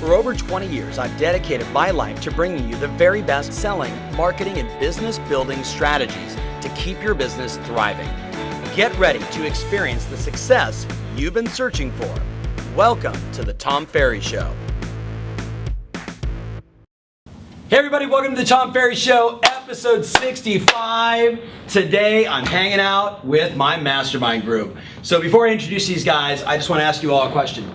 For over 20 years, I've dedicated my life to bringing you the very best selling, marketing, and business building strategies to keep your business thriving. Get ready to experience the success you've been searching for. Welcome to the Tom Ferry Show. Hey everybody, welcome to the Tom Ferry Show, episode 65. Today I'm hanging out with my mastermind group. So before I introduce these guys, I just want to ask you all a question.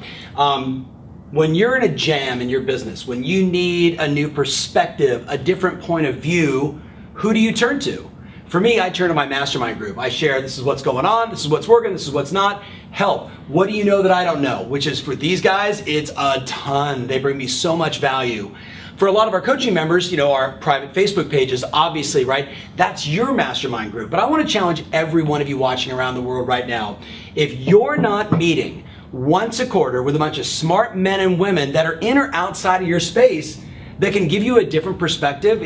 When you're in a jam in your business, when you need a new perspective, a different point of view, who do you turn to? For me, I turn to my mastermind group. I share, this is what's going on, this is what's working, this is what's not. Help, what do you know that I don't know? Which is, for these guys, it's a ton. They bring me so much value. For a lot of our coaching members, our private Facebook pages, obviously, right? That's your mastermind group. But I want to challenge every one of you watching around the world right now. If you're not meeting once a quarter with a bunch of smart men and women that are in or outside of your space that can give you a different perspective,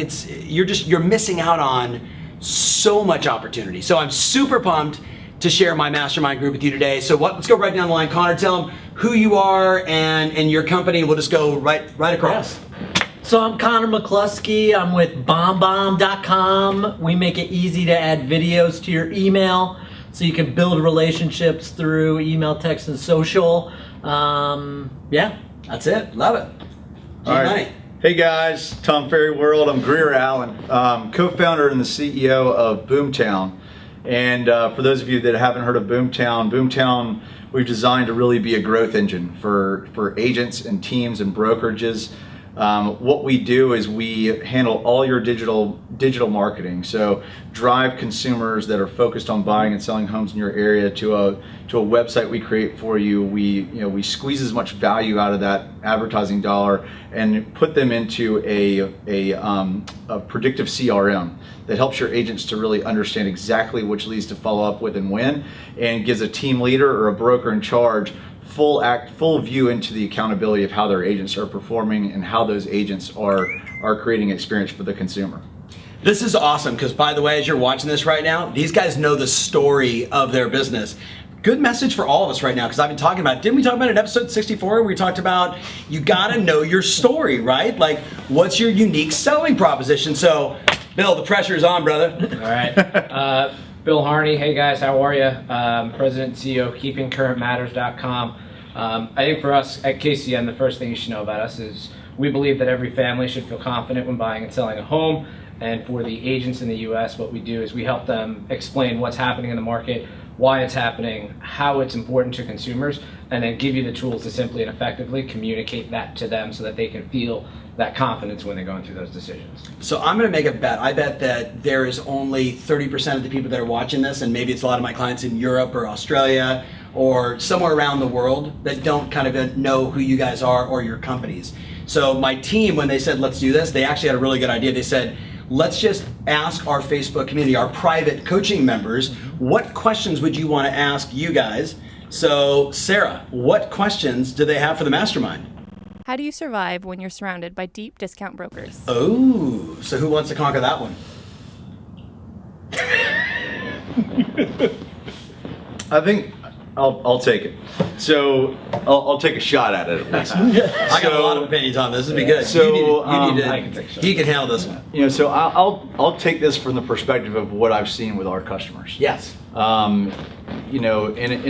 you're missing out on so much opportunity. So I'm super pumped to share my mastermind group with you today. So let's go right down the line. Connor, tell them who you are and your company. We'll just go right across. Yes. So I'm Connor McCluskey. I'm with BombBomb.com. We make it easy to add videos to your email so you can build relationships through email, text, and social. That's it. Love it. All right. Hey guys, Tom Ferry World. I'm Greir Allen, co-founder and the CEO of BoomTown. And for those of you that haven't heard of BoomTown, we've designed to really be a growth engine for agents and teams and brokerages. What we do is we handle all your digital marketing. So drive consumers that are focused on buying and selling homes in your area to a website we create for you. We squeeze as much value out of that advertising dollar and put them into a predictive CRM that helps your agents to really understand exactly which leads to follow up with and when, and gives a team leader or a broker in charge full view into the accountability of how their agents are performing and how those agents are creating experience for the consumer. This is awesome because, by the way, as you're watching this right now, these guys know the story of their business. Good message for all of us right now, because I've been talking about, didn't we talk about it in episode 64 where we talked about you gotta know your story, right? Like, what's your unique selling proposition? So, Bill, the pressure is on, brother. All right. Bill Harney, hey guys, how are you? President and CEO of KeepingCurrentMatters.com. I think for us at KCM, the first thing you should know about us is we believe that every family should feel confident when buying and selling a home. And for the agents in the US, what we do is we help them explain what's happening in the market, why it's happening, how it's important to consumers, and then give you the tools to simply and effectively communicate that to them so that they can feel that confidence when they're going through those decisions. So I'm going to make a bet. I bet that there is only 30% of the people that are watching this, and maybe it's a lot of my clients in Europe or Australia or somewhere around the world that don't kind of know who you guys are or your companies. So my team, when they said, let's do this, they actually had a really good idea. They said, let's just ask our Facebook community, our private coaching members, what questions would you want to ask you guys? So Sarah, what questions do they have for the mastermind? How do you survive when you're surrounded by deep discount brokers? Oh, so who wants to conquer that one? I think I'll take it. So I'll take a shot at it at least. I got a lot of opinions on this. This would be good. So you can handle this one. So I'll take this from the perspective of what I've seen with our customers. Yes. In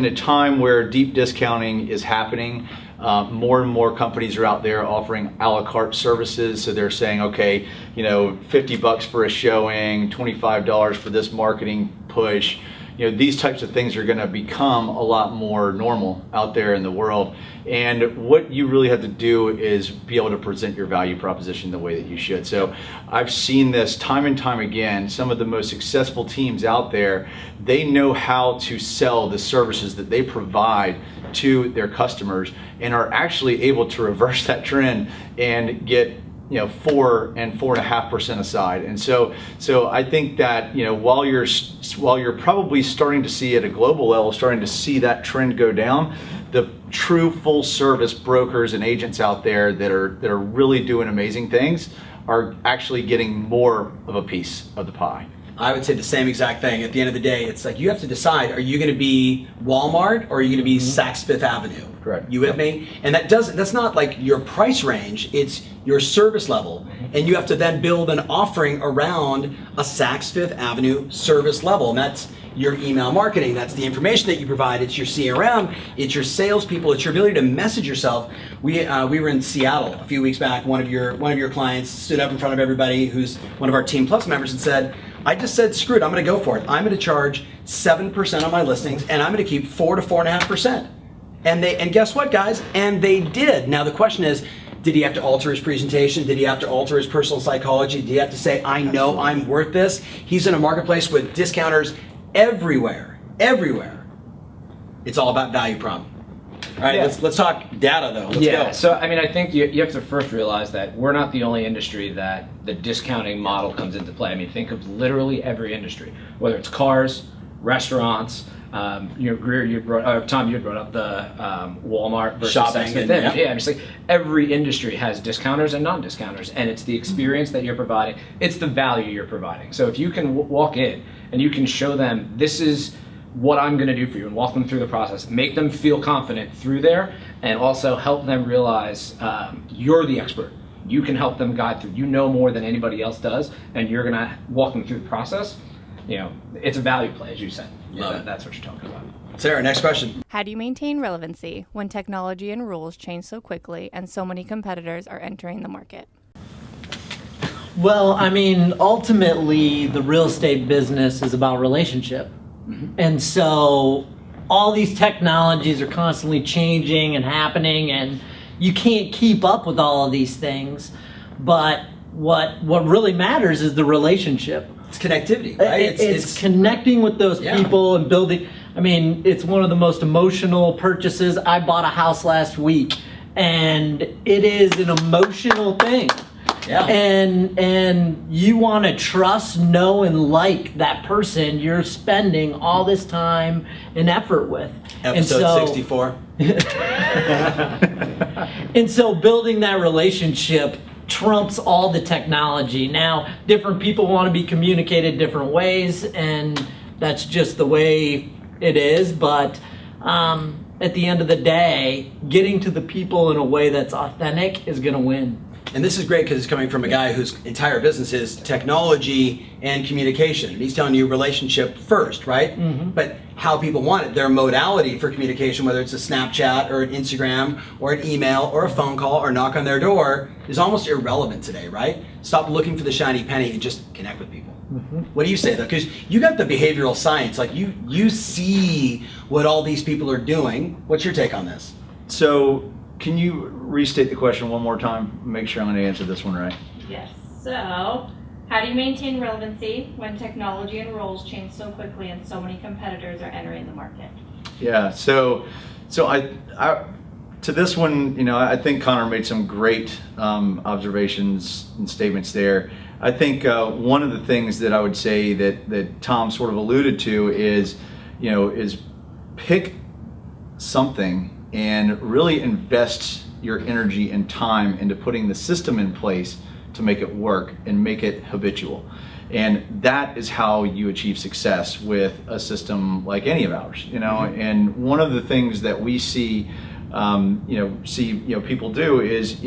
a time where deep discounting is happening, more and more companies are out there offering a la carte services. So they're saying, okay, $50 for a showing, $25 for this marketing push. These types of things are going to become a lot more normal out there in the world. And what you really have to do is be able to present your value proposition the way that you should. So I've seen this time and time again. Some of the most successful teams out there, they know how to sell the services that they provide to their customers and are actually able to reverse that trend and get 4 and 4.5% aside. And so I think that while you're probably starting to see at a global level, starting to see that trend go down, the true full service brokers and agents out there that are really doing amazing things are actually getting more of a piece of the pie. I would say the same exact thing. At the end of the day, it's like you have to decide, are you going to be Walmart or are you going to be Saks Fifth Avenue? Correct. You with me? And that's not like your price range, it's your service level. And you have to then build an offering around a Saks Fifth Avenue service level. And that's your email marketing, that's the information that you provide, it's your CRM, it's your salespeople, it's your ability to message yourself. We were in Seattle a few weeks back. One of your clients stood up in front of everybody, who's one of our Team Plus members, and said, I just said, screw it, I'm going to go for it. I'm going to charge 7% on my listings, and I'm going to keep 4 to 4.5%. And guess what, guys? And they did. Now the question is, did he have to alter his presentation? Did he have to alter his personal psychology? Did he have to say, I know I'm worth this? He's in a marketplace with discounters everywhere. It's all about value prop. All right, let's talk data though. Let's go. So I mean, I think you have to first realize that we're not the only industry that the discounting model comes into play. I mean, think of literally every industry, whether it's cars, restaurants. Greir, Tom, you brought up the Walmart versus shopping. It's like every industry has discounters and non-discounters, and it's the experience that you're providing. It's the value you're providing. So if you can walk in and you can show them this is what I'm going to do for you and walk them through the process, make them feel confident through there, and also help them realize you're the expert. You can help them guide through. You know more than anybody else does, and you're going to walk them through the process. It's a value play, as you said. That's what you're talking about. Sarah, next question. How do you maintain relevancy when technology and rules change so quickly and so many competitors are entering the market? Well, I mean, ultimately, the real estate business is about relationship. And so all these technologies are constantly changing and happening, and you can't keep up with all of these things. But what really matters is the relationship. It's connectivity, right? It's connecting with those people and building. I mean, it's one of the most emotional purchases. I bought a house last week, and it is an emotional thing. Yeah. And you want to trust, know, and like that person you're spending all this time and effort with. Episode 64. And so building that relationship trumps all the technology. Now, different people want to be communicated different ways, and that's just the way it is. But at the end of the day, getting to the people in a way that's authentic is going to win. And this is great because it's coming from a guy whose entire business is technology and communication. And he's telling you relationship first, right? But how people want it, their modality for communication, whether it's a Snapchat or an Instagram or an email or a phone call or knock on their door, is almost irrelevant today, right? Stop looking for the shiny penny and just connect with people. What do you say though? Because you got the behavioral science, like you see what all these people are doing. What's your take on this? So can you restate the question one more time? Make sure I'm going to answer this one right. Yes. So, how do you maintain relevancy when technology and roles change so quickly and so many competitors are entering the market? Yeah. So I to this one, I think Connor made some great observations and statements there. I think one of the things that I would say that Tom sort of alluded to is pick something and really invest your energy and time into putting the system in place to make it work and make it habitual. And that is how you achieve success with a system like any of ours, And one of the things that we see, people do is,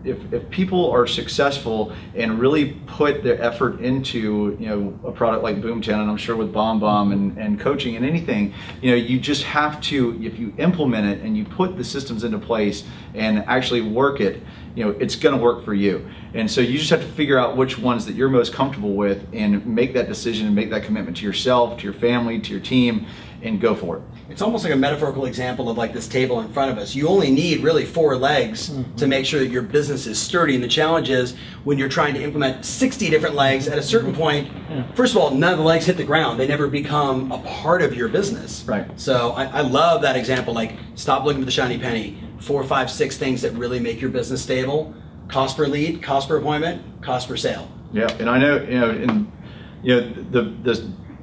if people are successful and really put their effort into a product like BoomTown, and I'm sure with BoomBoom and coaching and anything, you just have to, if you implement it and you put the systems into place and actually work it, it's going to work for you. And so you just have to figure out which ones that you're most comfortable with and make that decision and make that commitment to yourself, to your family, to your team, and go for it. It's almost like a metaphorical example of like this table in front of us. You only need really 4 legs to make sure that your business is sturdy. And the challenge is when you're trying to implement 60 different legs, at a certain point, first of all, none of the legs hit the ground. They never become a part of your business. Right. So I love that example. Like, stop looking for the shiny penny. 4, 5, 6 things that really make your business stable. Cost per lead, cost per appointment, cost per sale. Yeah, and I know,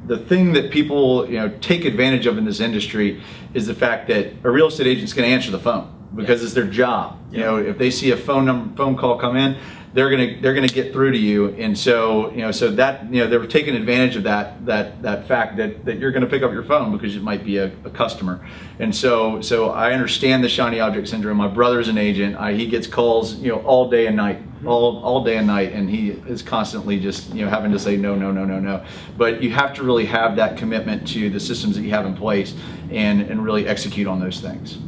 the thing that people take advantage of in this industry is the fact that a real estate agent's going to answer the phone. because it's their job. You know, if they see a phone call come in, they're gonna get through to you, and so so that they're taking advantage of that fact that you're gonna pick up your phone because it might be a customer, and so I understand the shiny object syndrome. My brother's an agent. He gets calls all day and night, all day and night, and he is constantly just having to say no. But you have to really have that commitment to the systems that you have in place and really execute on those things.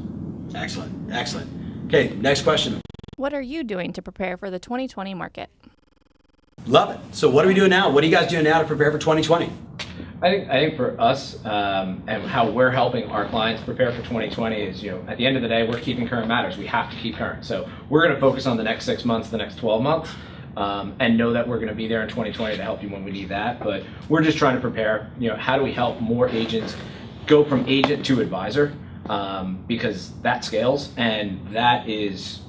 Excellent. Okay, next question. What are you doing to prepare for the 2020 market? Love it. So what are we doing now? What are you guys doing now to prepare for 2020? I think for us and how we're helping our clients prepare for 2020 is, at the end of the day, we're keeping current matters. We have to keep current. So we're going to focus on the next 6 months, the next 12 months, and know that we're going to be there in 2020 to help you when we need that. But we're just trying to prepare, how do we help more agents go from agent to advisor, because that scales, and that is,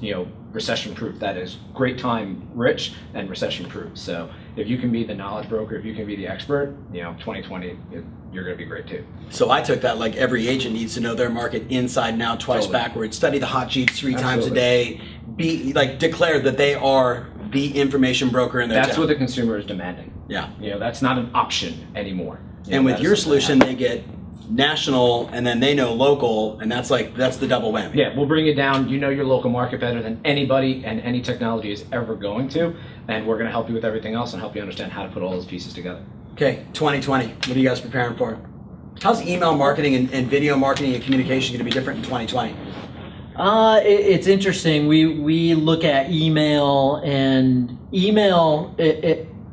recession proof. That is great time rich and recession proof. So if you can be the knowledge broker, if you can be the expert, 2020, you're going to be great too. So I took that like every agent needs to know their market inside and out, twice backwards, study the hot sheets 3 times a day, declare that they are the information broker in their That's town. what the consumer is demanding. Yeah. That's not an option anymore. And with your solution, they get national, and then they know local, and that's the double whammy. Yeah, we'll bring it down. You know your local market better than anybody and any technology is ever going to, and we're going to help you with everything else and help you understand how to put all those pieces together. Okay, 2020. What are you guys preparing for? How's email marketing and video marketing and communication going to be different in 2020? It's interesting. We look at email, and email.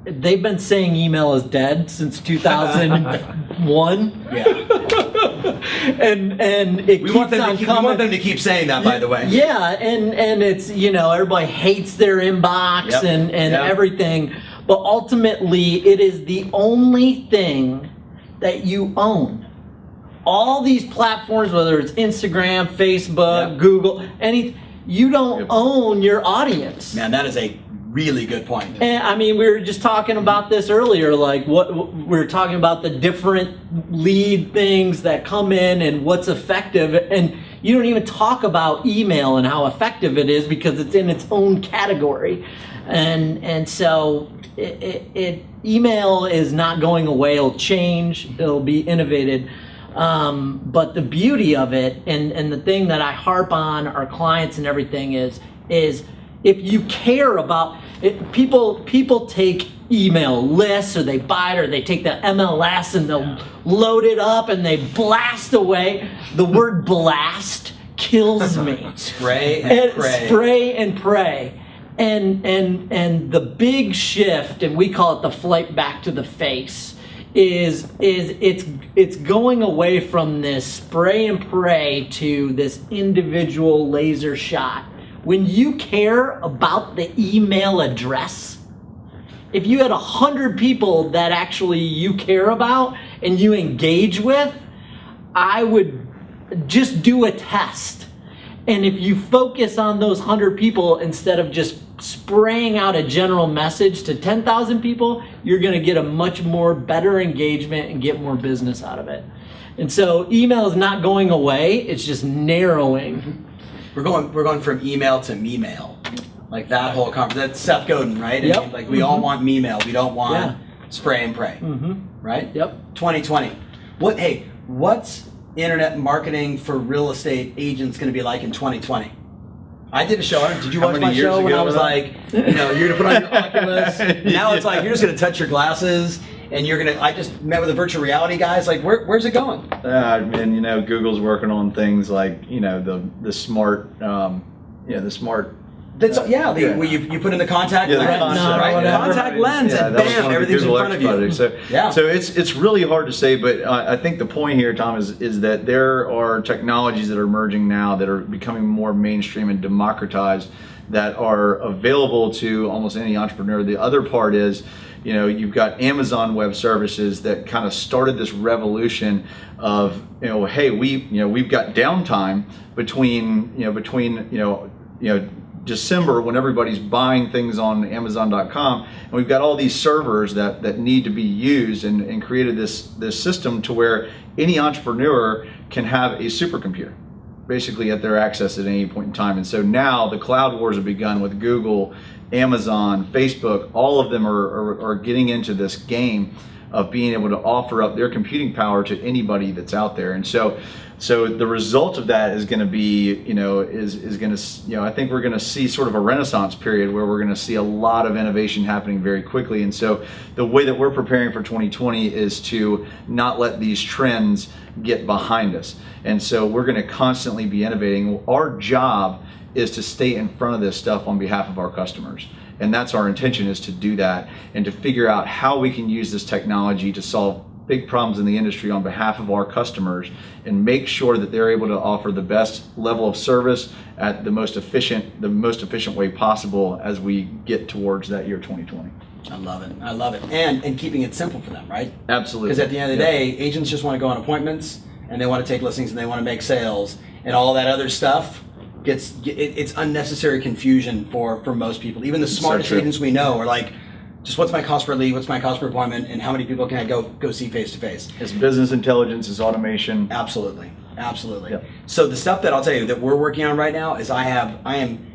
They've been saying email is dead since 2001. Yeah. and it We keeps want on them coming. to keep saying that, by the way. Yeah, and it's everybody hates their inbox Yep. and Yep. everything, but ultimately it is the only thing that you own. All these platforms, whether it's Instagram, Facebook, Yep. Google, you don't Yep. own your audience. Man, that is a really good point. And I mean, we were just talking about this earlier, like what we were talking about the different lead things that come in and what's effective, and you don't even talk about email and how effective it is because it's in its own category, and so email is not going away. It'll change. It'll be innovated. But the beauty of it, and the thing that I harp on our clients and everything is if you care about it, people take email lists, or they buy it, or they take the MLS and they'll load it up and they blast away. The word blast kills me. Spray and pray. Spray and pray. And the big shift, and we call it the flight back to the face, is it's going away from this spray and pray to this individual laser shot. When you care about the email address, if you had 100 people that actually you care about and you engage with, I would just do a test. And if you focus on those 100 people instead of just spraying out a general message to 10,000 people, you're going to get a much more better engagement and get more business out of it. And so email is not going away, it's just narrowing. We're going from email to me-mail. Like that whole conversation. That's Seth Godin, right? Yep. And like we all want me-mail. We don't want Yeah. spray and pray. Right? Yep. 2020. What's internet marketing for real estate agents going to be like in 2020? I did a show on it. Did you How watch many my years show when ago I was was like, you're going to put on your Oculus. Now it's like, you're just going to touch your glasses and you're going to, I just met with the virtual reality guys. Like, where's it going? And Google's working on things like the smart, the smart. Where you put in the contact Yeah, the lens, concept, right? yeah. Contact lens, Yeah, and that was bam, one of the everything's in Google front of you. X projects. So it's really hard to say, but I think the point here, Tom, is that there are technologies that are emerging now that are becoming more mainstream and democratized that are available to almost any entrepreneur. The other part is, you've got Amazon Web Services that kind of started this revolution of, hey, we've got downtime between December when everybody's buying things on Amazon.com, and we've got all these servers that need to be used, and created this system to where any entrepreneur can have a supercomputer. basically at their access at any point in time. And so now the cloud wars have begun with Google, Amazon, Facebook. All of them are getting into this game of being able to offer up their computing power to anybody that's out there. And so the result of that is going to be, is going to, I think we're going to see sort of a renaissance period where we're going to see a lot of innovation happening very quickly. And so the way that we're preparing for 2020 is to not let these trends get behind us. And so we're going to constantly be innovating. Our job is to stay in front of this stuff on behalf of our customers. And that's our intention, is to do that and to figure out how we can use this technology to solve big problems in the industry on behalf of our customers and make sure that they're able to offer the best level of service at the most efficient way possible as we get towards that year 2020. I love it. And keeping it simple for them, right? Absolutely. Because at the end of the day, agents just want to go on appointments and they want to take listings and they want to make sales, and all that other stuff it's unnecessary confusion for most people. Even the smartest agents we know are like, just what's my cost per lead, what's my cost per appointment, and how many people can I go see face to face? It's business intelligence, it's automation. Absolutely. Yep. So the stuff that I'll tell you that we're working on right now is I am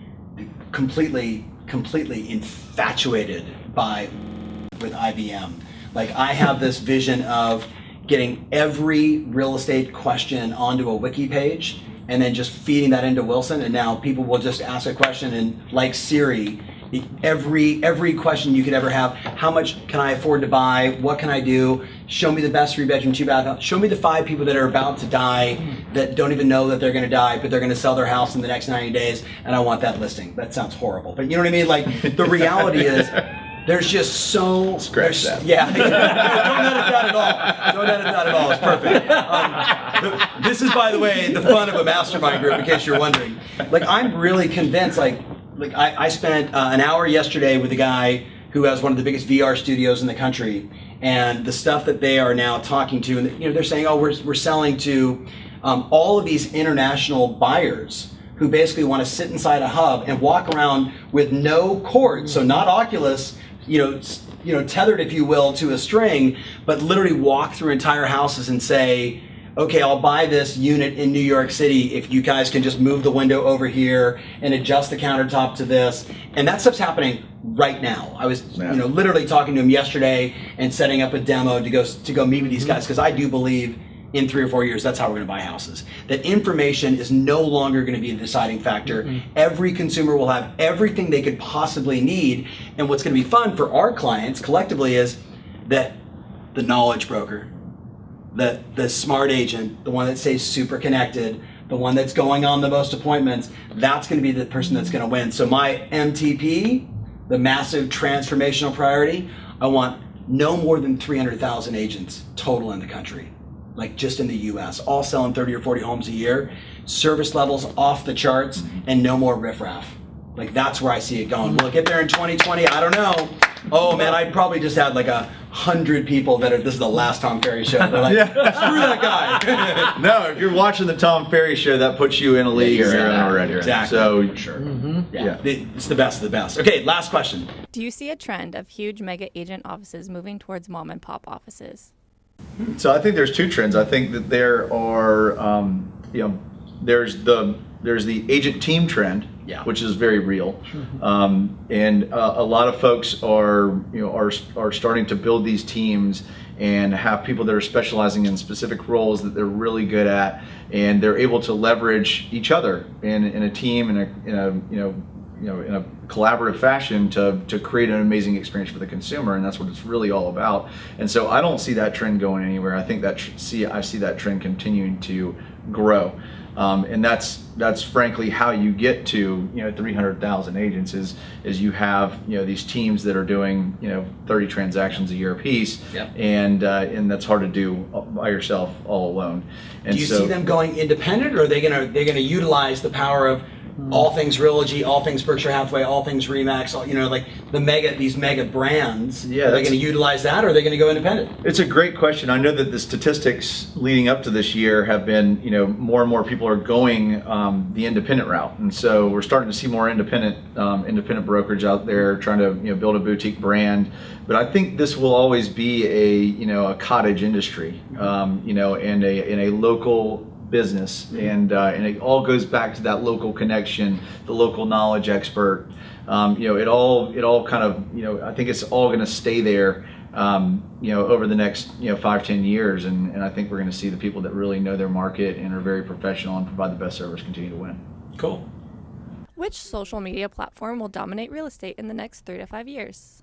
completely infatuated with IBM. Like, I have this vision of getting every real estate question onto a wiki page and then just feeding that into Wilson, and now people will just ask a question, and like Siri, every question you could ever have: how much can I afford to buy? What can I do? Show me the best 3-bedroom, 2-bath. Show me the 5 people that are about to die that don't even know that they're going to die, but they're going to sell their house in the next 90 days, and I want that listing. That sounds horrible, but you know what I mean? Like, the reality is, there's just so... Scratch that. Yeah. Don't edit that at all. It's perfect. This is, by the way, the fun of a mastermind group, in case you're wondering. Like, I'm really convinced, I spent an hour yesterday with a guy who has one of the biggest VR studios in the country, and the stuff that they are now talking to, and they're saying, oh, we're selling to all of these international buyers who basically want to sit inside a hub and walk around with no cord, so not Oculus, tethered, if you will, to a string, but literally walk through entire houses and say, okay, I'll buy this unit in New York City if you guys can just move the window over here and adjust the countertop to this. And that stuff's happening right now. I was literally talking to him yesterday and setting up a demo to go meet with these guys, because I do believe in 3 or 4 years, that's how we're going to buy houses. That information is no longer going to be a deciding factor. Every consumer will have everything they could possibly need. And what's going to be fun for our clients collectively is that the knowledge broker, the smart agent, the one that stays super connected, the one that's going on the most appointments, that's going to be the person that's going to win. So my MTP, the massive transformational priority, I want no more than 300,000 agents total in the country. Like, just in the US, all selling 30 or 40 homes a year, service levels off the charts, and no more riffraff. Like, that's where I see it going. Will it get there in 2020? I don't know. Oh man, I probably just had like 100 people this is the last Tom Ferry show. They're like, screw that guy. No, if you're watching the Tom Ferry show, that puts you in a league you're in already. Exactly. So, for sure. Yeah. It's the best of the best. Okay, last question. Do you see a trend of huge mega agent offices moving towards mom and pop offices? So I think there's 2 trends. I think that there are, there's the agent team trend, which is very real, and a lot of folks are starting to build these teams and have people that are specializing in specific roles that they're really good at, and they're able to leverage each other in a team in a collaborative fashion to create an amazing experience for the consumer, and that's what it's really all about. And so I don't see that trend going anywhere. I think I see that trend continuing to grow, and that's frankly how you get to 300,000 agents is you have these teams that are doing 30 transactions a year a piece, and that's hard to do by yourself all alone. And do you see them going independent, or are they're gonna utilize the power of all things Realogy, all things Berkshire Hathaway, all things Remax, like these mega brands? Are they going to utilize that, or are they going to go independent? It's a great question. I know that the statistics leading up to this year have been, more and more people are going the independent route, and so we're starting to see more independent brokerage out there trying to build a boutique brand. But I think this will always be a cottage industry, and a local business, and it all goes back to that local connection, the local knowledge expert. It all kind of, I think it's all going to stay there, over the next 5-10 years, and I think we're going to see the people that really know their market and are very professional and provide the best service continue to win. Cool. Which social media platform will dominate real estate in the next 3 to 5 years?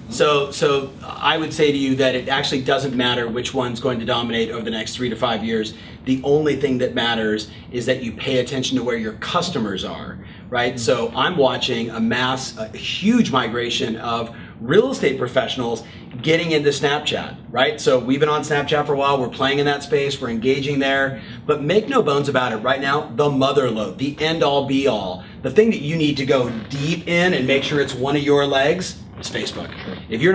So I would say to you that it actually doesn't matter which one's going to dominate over the next 3 to 5 years. The only thing that matters is that you pay attention to where your customers are, right? So I'm watching a huge migration of real estate professionals getting into Snapchat, right? So we've been on Snapchat for a while, we're playing in that space, we're engaging there, but make no bones about it, right now, the mother lode, the end all be all, the thing that you need to go deep in and make sure it's one of your legs is Facebook. If you're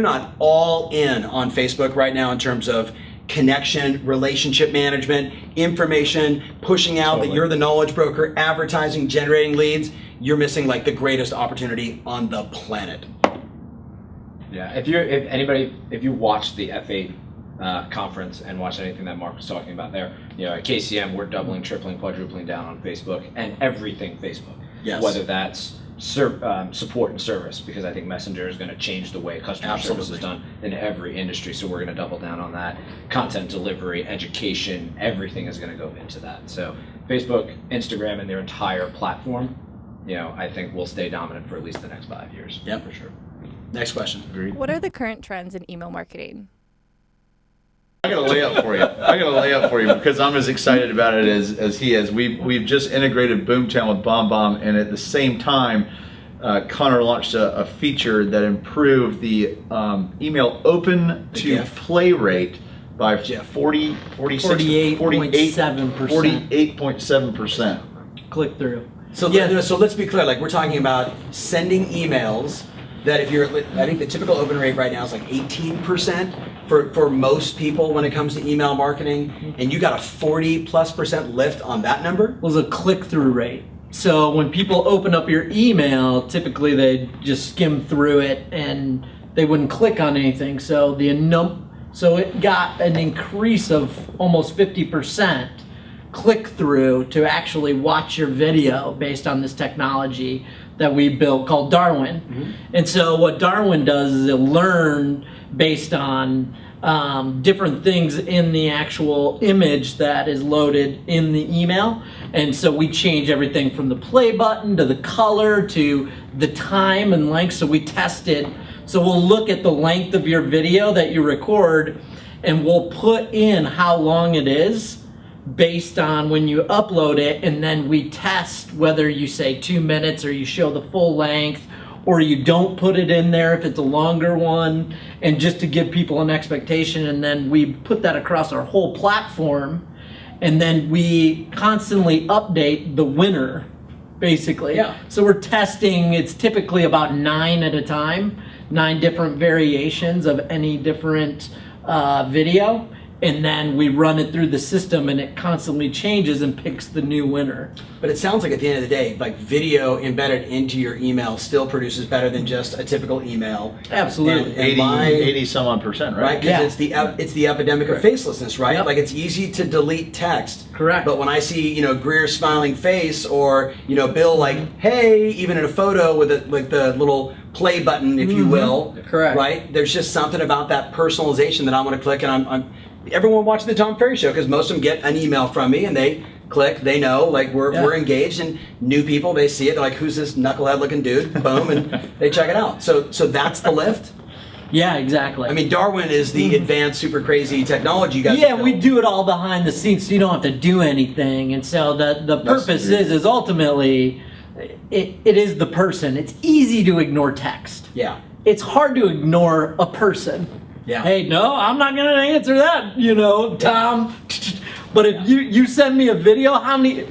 not all in on Facebook right now in terms of connection, relationship management, information, pushing out that you're the knowledge broker, advertising, generating leads, you're missing like the greatest opportunity on the planet. Yeah, if you watched the F8 conference and watched anything that Mark was talking about there, at KCM we're doubling, tripling, quadrupling down on Facebook and everything Facebook. Yes. Whether that's support and service, because I think Messenger is going to change the way customer service is done in every industry, so we're going to double down on that. Content delivery, education, everything is going to go into that. So Facebook, Instagram, and their entire platform, I think will stay dominant for at least the next 5 years. Yeah, for sure. Next question. Agreed. What are the current trends in email marketing? I got a layup for you because I'm as excited about it as he is. We've just integrated BoomTown with BoomBomb, and at the same time, Connor launched a feature that improved the email open to play rate by 48.7%. Click through. So let's be clear. Like we're talking about sending emails that I think the typical open rate right now is like 18% for most people when it comes to email marketing, and you got a 40+% lift on that number. Was a click-through rate. So when people open up your email, typically they just skim through it and they wouldn't click on anything. So so it got an increase of almost 50% click-through to actually watch your video based on this technology that we built called Darwin. Mm-hmm. And so what Darwin does is it learn based on different things in the actual image that is loaded in the email. And so we change everything from the play button to the color to the time and length. So we tested. So we'll look at the length of your video that you record and we'll put in how long it is based on when you upload it, and then we test whether you say 2 minutes or you show the full length or you don't put it in there if it's a longer one, and just to give people an expectation. And then we put that across our whole platform, and then we constantly update the winner basically. Yeah. So we're testing, it's typically about 9 at a time, 9 different variations of any different video. And then we run it through the system and it constantly changes and picks the new winner. But it sounds like at the end of the day, like video embedded into your email still produces better than just a typical email. Absolutely. And 80 some odd percent, right? Because it's the epidemic of facelessness, right? Yep. Like it's easy to delete text. Correct. But when I see, Greir's smiling face or, Bill like, hey, even in a photo with the little play button, if you will. Correct. Right? There's just something about that personalization that I want to click, and I'm everyone watching the Tom Ferry Show, because most of them get an email from me and they click, they know, like we're engaged, and new people, they see it, they're like, who's this knucklehead looking dude? Boom, and they check it out. So that's the lift. Yeah, exactly. I mean, Darwin is the advanced, super crazy technology you guys. Yeah, we do it all behind the scenes, so you don't have to do anything. And so the purpose is ultimately, it is the person. It's easy to ignore text. Yeah. It's hard to ignore a person. Yeah. Hey, no, I'm not going to answer that, Tom. But if you send me a video, how many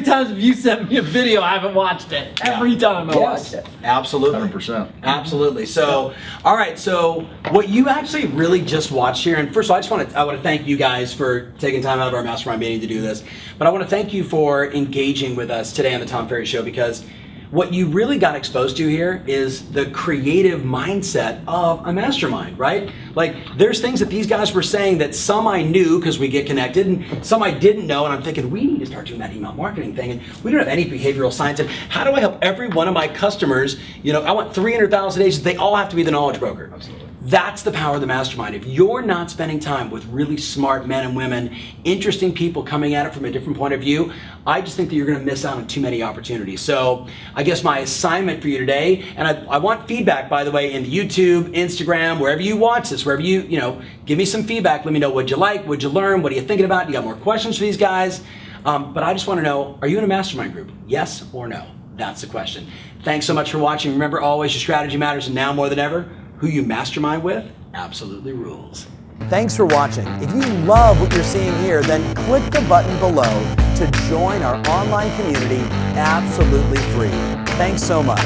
times have you sent me a video? I haven't watched it. Every time I watched it. Absolutely. 100%. Absolutely. So, all right. So, what you actually really just watched here, and first of all, I want to thank you guys for taking time out of our mastermind meeting to do this. But I want to thank you for engaging with us today on the Tom Ferry Show, because what you really got exposed to here is the creative mindset of a mastermind, right? Like, there's things that these guys were saying that some I knew because we get connected, and some I didn't know, and I'm thinking, we need to start doing that email marketing thing, and we don't have any behavioral science, and how do I help every one of my customers, I want 300,000 agents, they all have to be the knowledge broker. Absolutely. That's the power of the mastermind. If you're not spending time with really smart men and women, interesting people coming at it from a different point of view, I just think that you're going to miss out on too many opportunities. So I guess my assignment for you today, and I want feedback, by the way, in YouTube, Instagram, wherever you watch this, wherever you give me some feedback. Let me know what you like, what you learn, what are you thinking about? You got more questions for these guys? But I just want to know, are you in a mastermind group? Yes or no? That's the question. Thanks so much for watching. Remember, always your strategy matters, and now more than ever, who you mastermind with absolutely rules. Thanks for watching. If you love what you're seeing here, then click the button below to join our online community absolutely free. Thanks so much.